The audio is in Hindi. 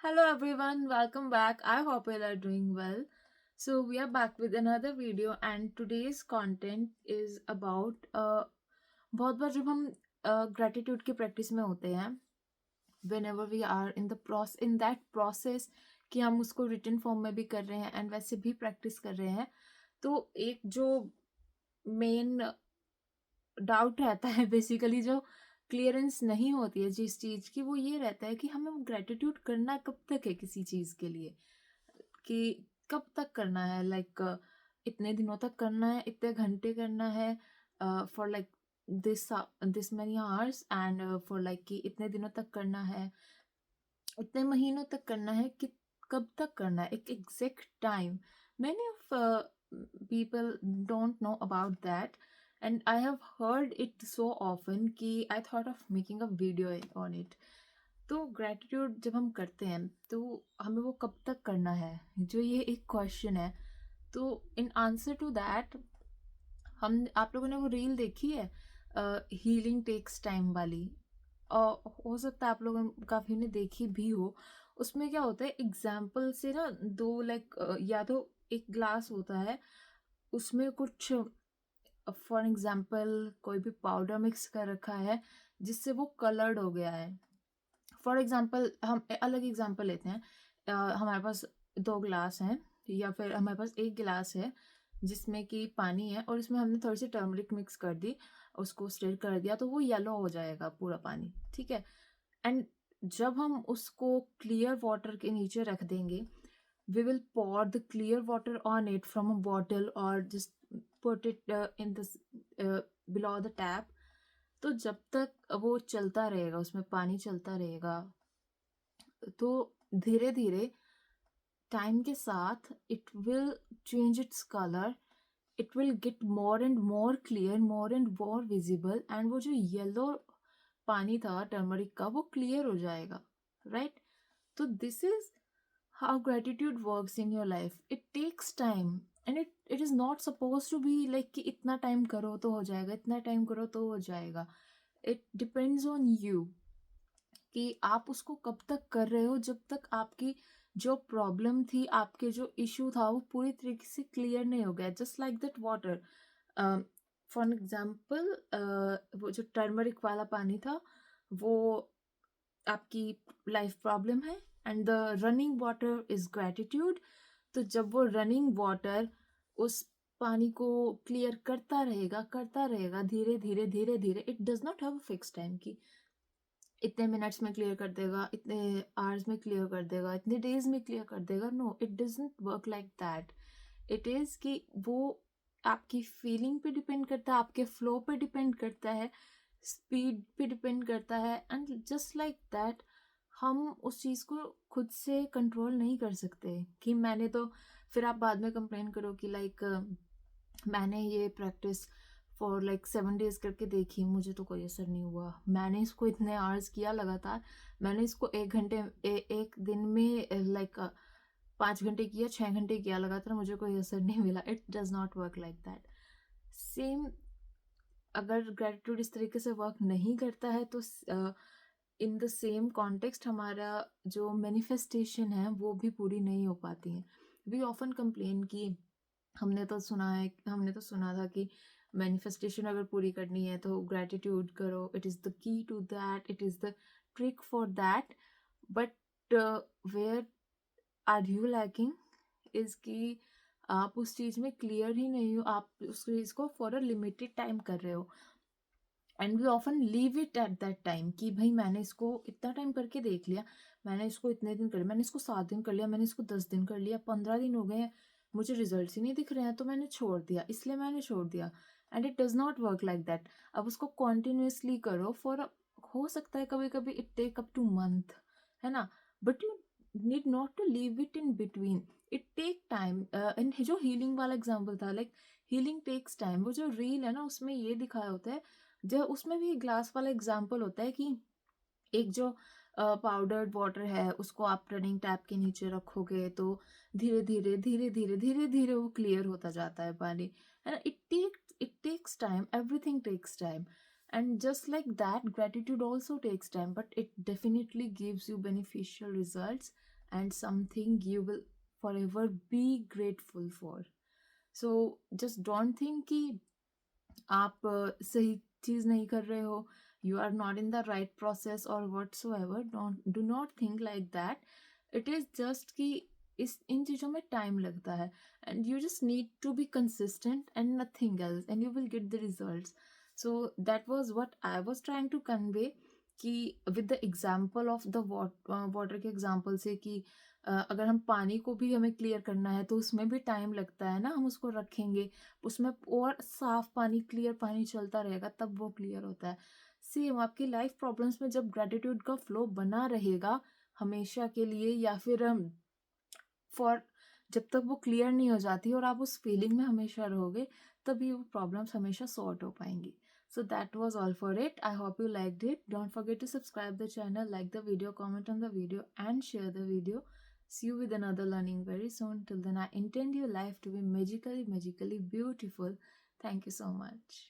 Hello everyone, welcome back. I hope you are doing well. So we are back with another video and today's content is about बहुत बार जब हम gratitude की practice में होते हैं, whenever we are in that process कि हम उसको written form में भी कर रहे हैं and वैसे भी practice कर रहे हैं, तो एक जो main डाउट रहता है बेसिकली जो क्लियरेंस नहीं होती है जिस चीज़ की, वो ये रहता है कि हमें ग्रेटिट्यूड करना कब तक है किसी चीज़ के लिए, कि कब तक करना है, लाइक इतने दिनों तक करना है, इतने घंटे करना है, for like this this many hours and for like कि इतने दिनों तक करना है, इतने महीनों तक करना है, कि कब तक करना है, एक exact time. Many of people don't know about that and I have heard it so often कि I thought of making a video on it. तो ग्रेटिट्यूड जब हम करते हैं तो हमें वो कब तक करना है, जो ये एक क्वेश्चन है. तो इन आंसर टू दैट हम आप लोगों ने वो रील देखी है हीलिंग टेक्स टाइम वाली, और हो सकता है आप लोगों ने काफ़ी ने देखी भी हो. उसमें क्या होता है, एग्जाम्पल से ना दो लाइक या तो एक ग्लास होता है, उसमें कुछ फॉर एग्जाम्पल कोई भी पाउडर मिक्स कर रखा है जिससे वो कलर्ड हो गया है. फॉर एग्जाम्पल हम अलग एग्जाम्पल लेते हैं. हमारे पास दो ग्लास हैं या फिर हमारे पास एक गिलास है जिसमें कि पानी है और इसमें हमने थोड़ी सी टर्मरिक मिक्स कर दी, उसको स्टिर कर दिया तो वो येलो हो जाएगा पूरा पानी, ठीक है. एंड जब हम उसको क्लियर वाटर के नीचे रख देंगे, we will pour the clear water on it from a bottle or just put it in this below the tap. तो जब तक वो चलता रहेगा, उसमें पानी चलता रहेगा, तो धीरे धीरे टाइम के साथ it will change its colour, it will get more and more clear, more and more visible, and वो जो येलो पानी था टर्मरिक का वो क्लियर हो जाएगा, राइट. तो this is how gratitude works in your life. It takes time and it is not supposed to be like कि इतना टाइम करो तो हो जाएगा, इतना टाइम करो तो हो जाएगा. It depends on you कि आप उसको कब तक कर रहे हो, जब तक आपकी जो प्रॉब्लम थी, आपके जो इशू था वो पूरी तरीके से क्लियर नहीं हो गया. Just like that water, for example वो जो टर्मरिक वाला पानी था वो आपकी लाइफ प्रॉब्लम है and the running water is gratitude. तो जब वो रनिंग वाटर उस पानी को क्लियर करता रहेगा धीरे धीरे धीरे धीरे, it does not have a fix time कि इतने मिनट्स में क्लियर कर देगा, इतने आवर्स में क्लियर कर देगा, इतने डेज में क्लियर कर देगा. No, it doesn't work like that. It is कि वो आपकी फीलिंग पे डिपेंड करता है, आपके फ्लो पे डिपेंड करता है, स्पीड पे डिपेंड करता है. एंड जस्ट लाइक दैट हम उस चीज़ को खुद से कंट्रोल नहीं कर सकते कि मैंने तो, फिर आप बाद में कंप्लेन करो कि लाइक मैंने ये प्रैक्टिस फॉर लाइक 7 days करके देखी, मुझे तो कोई असर नहीं हुआ. मैंने इसको इतने आवर्स किया लगातार, मैंने इसको 1 घंटे एक दिन में लाइक 5 घंटे किया, 6 घंटे किया लगातार, मुझे कोई असर नहीं मिला. It does not work like that. Same अगर ग्रेटिट्यूड इस तरीके से वर्क नहीं करता है तो इन द सेम कॉन्टेक्स्ट हमारा जो मैनिफेस्टेशन है वो भी पूरी नहीं हो पाती है. वी ऑफन कंप्लेन कि हमने तो सुना था कि मैनिफेस्टेशन अगर पूरी करनी है तो ग्रेटिट्यूड करो, it is the key to that, it is the trick for that. But where are you lacking is कि आप उस चीज़ में क्लियर ही नहीं हो, आप उस चीज़ को फॉर अ लिमिटेड टाइम कर रहे हो. And we often leave it at that time कि भाई मैंने इसको इतना टाइम करके देख लिया, मैंने इसको इतने दिन कर लिया, मैंने इसको 7 दिन कर लिया, मैंने इसको 10 दिन कर लिया, 15 दिन हो गए हैं, मुझे रिजल्ट ही नहीं दिख रहे हैं, तो मैंने छोड़ दिया, इसलिए मैंने छोड़ दिया. And it does not work like that. अब उसको कॉन्टिन्यूसली करो फॉर, हो सकता है कभी कभी it take up to month, है ना, but you need not to leave it in between. It take time. And जो हीलिंग वाला एग्जाम्पल था, लाइक हीलिंग टेक्स टाइम, वो जो रील है ना उसमें ये दिखाया होता है, जो उसमें भी ग्लास वाला एग्जाम्पल होता है कि एक जो पाउडर्ड वाटर है उसको आप रनिंग टैप के नीचे रखोगे तो धीरे धीरे धीरे धीरे धीरे धीरे वो क्लियर होता जाता है पानी, है ना. It takes time, everything takes time. And just like that gratitude also takes time, but it definitely gives you beneficial results and something you will forever be grateful for. So just don't think कि आप सही चीज नहीं कर रहे हो, you are not in the right process और whatsoever. Don't do not think like that. It is just कि इस इन चीज़ों में टाइम लगता है, and you just need to be consistent and nothing else, and you will get the results. So that was what I was trying to convey, कि with the example of the water के एग्जाम्पल से, कि अगर हम पानी को भी हमें क्लियर करना है तो उसमें भी टाइम लगता है ना. हम उसको रखेंगे उसमें और साफ पानी, क्लियर पानी चलता रहेगा तब वो क्लियर होता है. सेम आपकी लाइफ प्रॉब्लम्स में जब ग्रेटिट्यूड का फ्लो बना रहेगा हमेशा के लिए, या फिर फॉर जब तक वो क्लियर नहीं हो जाती और आप उस फीलिंग में हमेशा रहोगे, तभी वो प्रॉब्लम्स हमेशा सॉर्ट हो पाएंगी. So that was all for it. I hope you liked it. Don't forget to subscribe the channel, like the video, comment on the video, and share the video. See you with another learning very soon. Till then, I intend your life to be magically, magically beautiful. Thank you so much.